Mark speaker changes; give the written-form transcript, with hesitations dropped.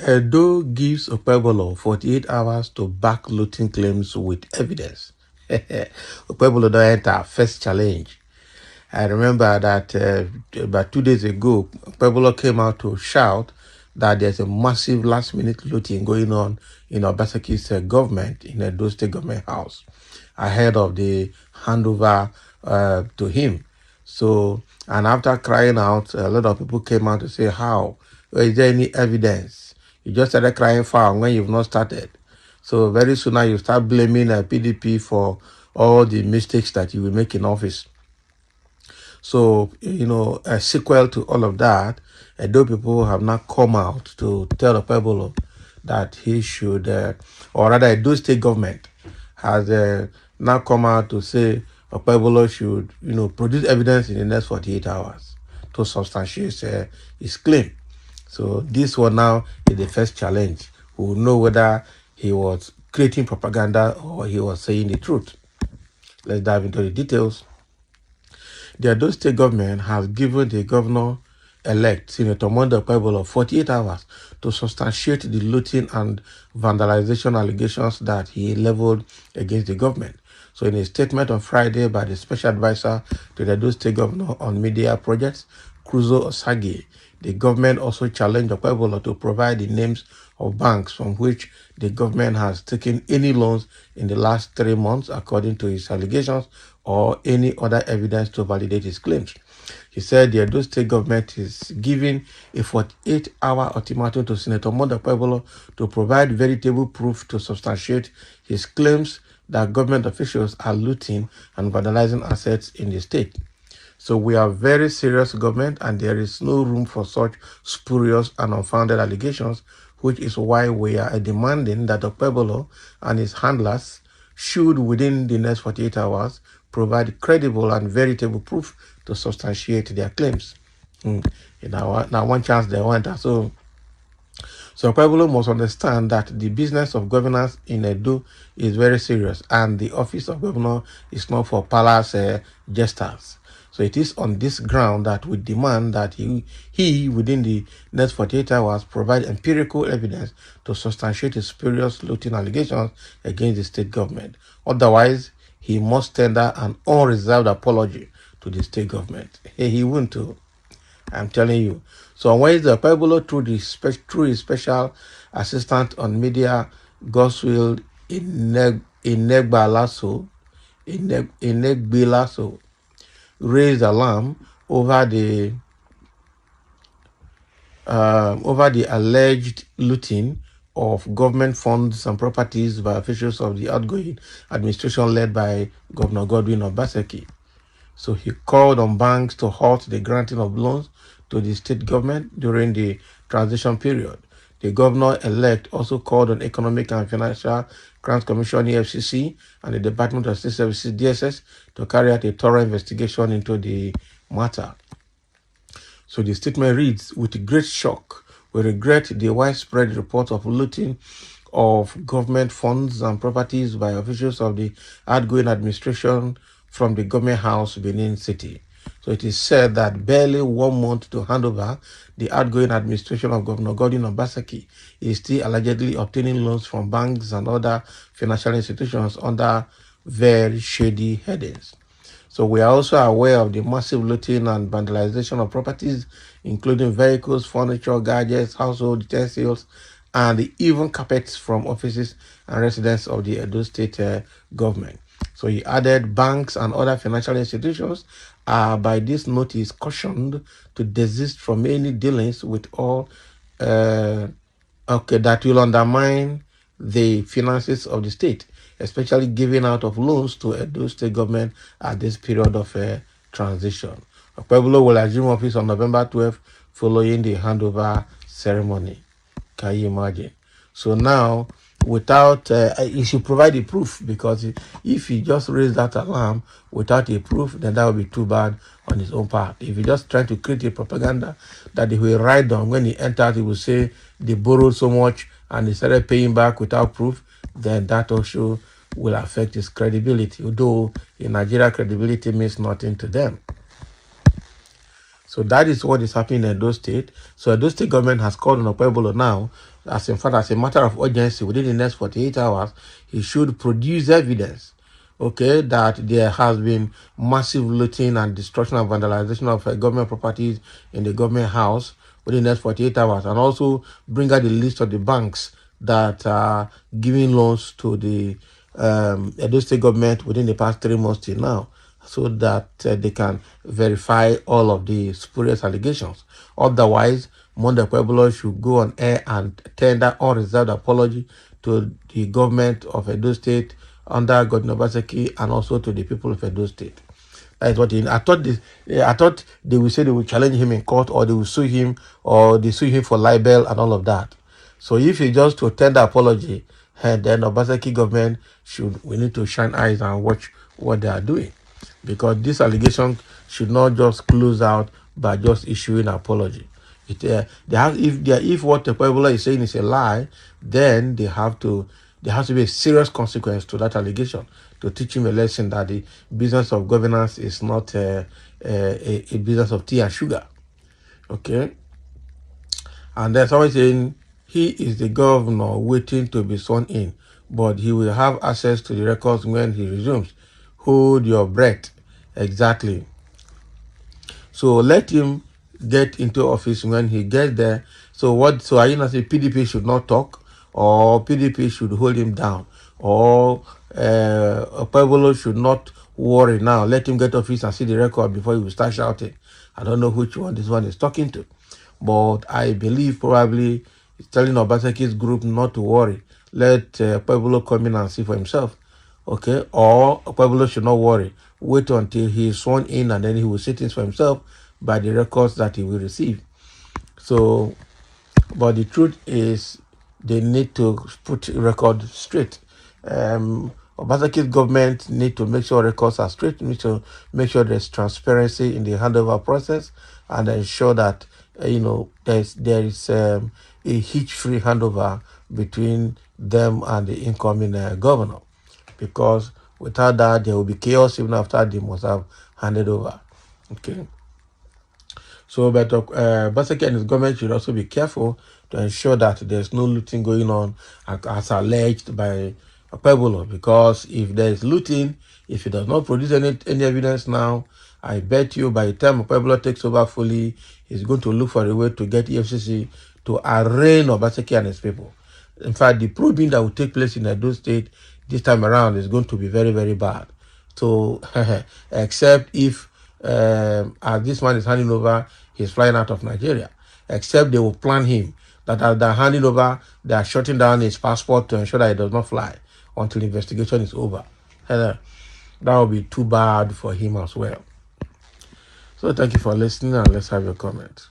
Speaker 1: Edo gives Okpebholo 48 hours to back looting claims with evidence. Okpebholo don't enter first challenge. I remember that about 2 days ago, Okpebholo came out to shout that there's a massive last-minute looting going on in Obaseki's government, in Edo State Government House, ahead of the handover to him. So, and after crying out, a lot of people came out to say, how? Is there any evidence? You just started crying foul when you've not started. So very soon now you start blaming PDP for all the mistakes that you will make in office. So, a sequel to all of that, Edo people have now come out to tell Okpebholo that he should, or rather Edo State government has now come out to say Okpebholo should, produce evidence in the next 48 hours to substantiate his claim. So this one now is the first challenge. We will know whether he was creating propaganda or he was saying the truth. Let's dive into the details. The Edo State government has given the governor-elect, Senator Monday Okpebholo, 48 hours to substantiate the looting and vandalization allegations that he leveled against the government. So in a statement on Friday by the special advisor to the Edo State governor on media projects, Kruzo Osagi, the government also challenged Okpebholo to provide the names of banks from which the government has taken any loans in the last 3 months, according to his allegations, or any other evidence to validate his claims. He said the Edo State government is giving a 48-hour ultimatum to Senator Monday Okpebholo to provide veritable proof to substantiate his claims that government officials are looting and vandalizing assets in the state. So we are very serious government, and there is no room for such spurious and unfounded allegations, which is why we are demanding that Okpebholo and his handlers should, within the next 48 hours, provide credible and veritable proof to substantiate their claims. Now one chance they want. So Okpebholo must understand that the business of governance in Edo is very serious, and the office of governor is not for palace jesters. So it is on this ground that we demand that he within the next 48 hours, provide empirical evidence to substantiate his spurious looting allegations against the state government. Otherwise, he must tender an unreserved apology to the state government. He won't too. I'm telling you. So on Wednesday, Okpebholo, through his special assistant on media, Godswill Inegbelaso, raised alarm over the alleged looting of government funds and properties by officials of the outgoing administration led by Governor Godwin Obaseki. So he called on banks to halt the granting of loans to the state government during the transition period. The governor-elect also called on Economic and Financial Crimes Commission (EFCC) and the Department of State Services (DSS) to carry out a thorough investigation into the matter. So the statement reads, "With great shock, we regret the widespread report of looting of government funds and properties by officials of the outgoing administration from the Government House, Benin City." So it is said that barely 1 month to hand over, the outgoing administration of Governor Godwin Obaseki is still allegedly obtaining loans from banks and other financial institutions under very shady headings. So we are also aware of the massive looting and vandalization of properties, including vehicles, furniture, gadgets, household utensils, and even carpets from offices and residents of the Edo State government. So he added, banks and other financial institutions are by this notice cautioned to desist from any dealings with all that will undermine the finances of the state, especially giving out of loans to Edo State government at this period of transition. Okpebholo will assume office on November 12th following the handover ceremony. Can you imagine? So now, without, he should provide a proof, because if he just raised that alarm without a proof, then that would be too bad on his own part. If he just trying to create a propaganda that he will write down when he entered, he will say they borrowed so much and they started paying back without proof, then that also will affect his credibility, although in Nigeria, credibility means nothing to them. So that is what is happening in Edo State. So Edo State government has called on Okpebholo now as in fact, as a matter of urgency, within the next 48 hours, he should produce evidence, okay, that there has been massive looting and destruction and vandalization of government properties in the government house within the next 48 hours, and also bring out the list of the banks that are giving loans to the Edo State government within the past 3 months till now, so that they can verify all of the spurious allegations. Otherwise, Monday Okpebholo should go on air and tender unreserved apology to the government of Edo State under Govt Obaseki and also to the people of Edo State. That is what I thought they will say they will challenge him in court, or they will sue him, or they sue him for libel and all of that. So if he just to tender apology, then Obaseki government we need to shine eyes and watch what they are doing, because this allegation should not just close out by just issuing an apology. If what Okpebholo is saying is a lie, then there has to be a serious consequence to that allegation, to teach him a lesson that the business of governance is not a business of tea and sugar. Okay? And there's always saying he is the governor waiting to be sworn in, but he will have access to the records when he resumes. Hold your breath. Exactly. So let him get into office when he gets there. So are you not saying PDP should not talk, or PDP should hold him down, or Okpebholo should not worry now? Let him get office and see the record before he will start shouting. I don't know which one this one is talking to, but I believe probably he's telling Obaseki's group not to worry. Let Okpebholo come in and see for himself. Okay, or Okpebholo should not worry. Wait until he is sworn in, and then he will see things for himself by the records that he will receive. So, but the truth is, they need to put record straight. Obaseki's government need to make sure records are straight, need to make sure there's transparency in the handover process, and ensure that there is a hitch-free handover between them and the incoming governor, because without that there will be chaos even after they must have handed over. Okay. So, but Obaseki and his government should also be careful to ensure that there's no looting going on as alleged by Okpebholo, because if there is looting, if he does not produce any evidence now, I bet you by the time Okpebholo takes over fully, he's going to look for a way to get EFCC to arraign Obaseki and his people. In fact, the probing that will take place in Edo State this time around is going to be very, very bad. So, except if as this man is handing over, he's flying out of Nigeria. Except they will plan him that as they're handing over, they are shutting down his passport to ensure that he does not fly until the investigation is over. That will be too bad for him as well. So thank you for listening, and let's have your comments.